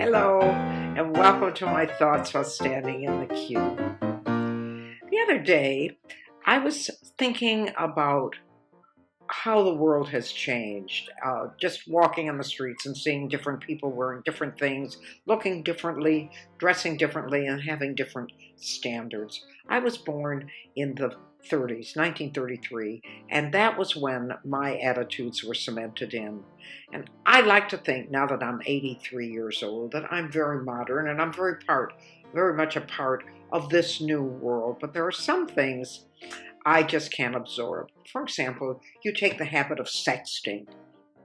Hello, and welcome to my thoughts while standing in the queue. The other day, I was thinking about how the world has changed. Just walking on the streets and seeing different people wearing different things, looking differently, dressing differently, and having different standards. I was born in the 30s, 1933, and that was when my attitudes were cemented in. And I like to think now that I'm 83 years old that I'm very modern and I'm very much a part of this new world. But there are some things I just can't absorb. For example, you take the habit of sexting.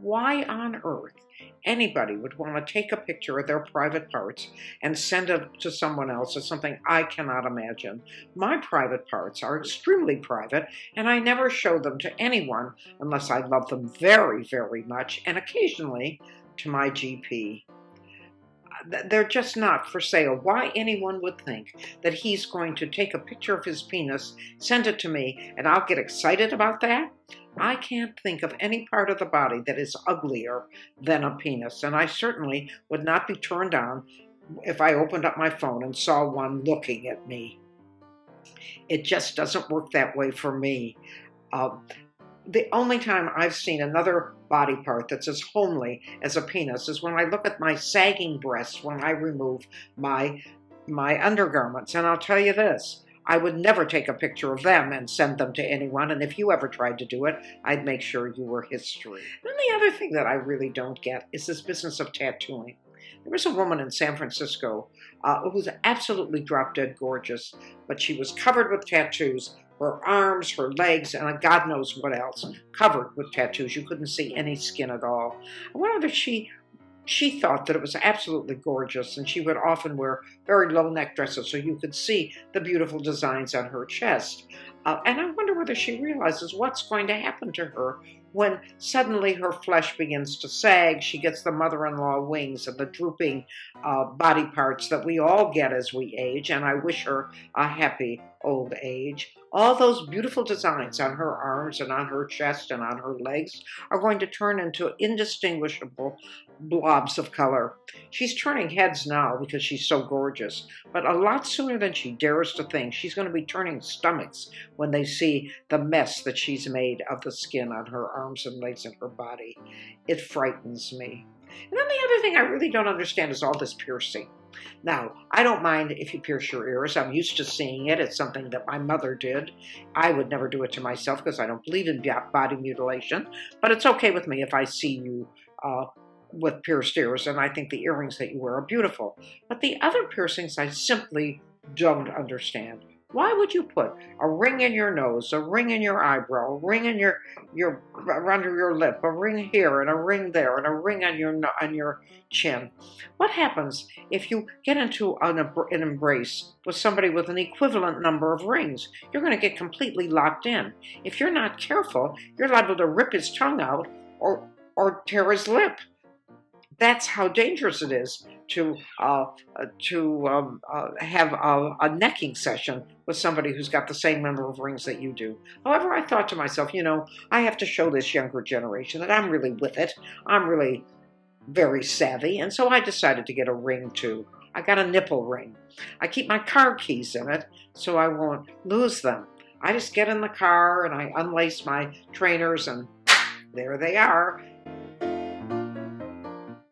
Why on earth anybody would want to take a picture of their private parts and send it to someone else is something I cannot imagine. My private parts are extremely private, and I never show them to anyone unless I love them very, very much, and occasionally to my GP. They're just not for sale. Why anyone would think that he's going to take a picture of his penis, send it to me, and I'll get excited about that? I can't think of any part of the body that is uglier than a penis, and I certainly would not be turned on if I opened up my phone and saw one looking at me. It just doesn't work that way for me. The only time I've seen another body part that's as homely as a penis is when I look at my sagging breasts when I remove my undergarments. And I'll tell you this, I would never take a picture of them and send them to anyone. And if you ever tried to do it, I'd make sure you were history. Then the other thing that I really don't get is this business of tattooing. There was a woman in San Francisco who was absolutely drop-dead gorgeous, but she was covered with tattoos. Her arms, her legs, and God knows what else, covered with tattoos. You couldn't see any skin at all. I wonder if she thought that it was absolutely gorgeous, and she would often wear very low neck dresses so you could see the beautiful designs on her chest. And I wonder whether she realizes what's going to happen to her when suddenly her flesh begins to sag. She gets the mother-in-law wings and the drooping body parts that we all get as we age, and I wish her a happy old age. All those beautiful designs on her arms and on her chest and on her legs are going to turn into indistinguishable blobs of color. She's turning heads now because she's so gorgeous, but a lot sooner than she dares to think, she's going to be turning stomachs when they see the mess that she's made of the skin on her arms and legs and her body. It frightens me. And then the other thing I really don't understand is all this piercing. Now, I don't mind if you pierce your ears. I'm used to seeing it. It's something that my mother did. I would never do it to myself because I don't believe in body mutilation, but it's okay with me if I see you with pierced ears, and I think the earrings that you wear are beautiful. But the other piercings I simply don't understand. Why would you put a ring in your nose, a ring in your eyebrow, a ring in your under your lip, a ring here and a ring there, and a ring on your chin? What happens if you get into an embrace with somebody with an equivalent number of rings? You're going to get completely locked in. If you're not careful, you're liable to rip his tongue out or tear his lip. That's how dangerous it is to have a necking session with somebody who's got the same number of rings that you do. However, I thought to myself, I have to show this younger generation that I'm really with it. I'm really very savvy, and so I decided to get a ring too. I got a nipple ring. I keep my car keys in it so I won't lose them. I just get in the car and I unlace my trainers and there they are.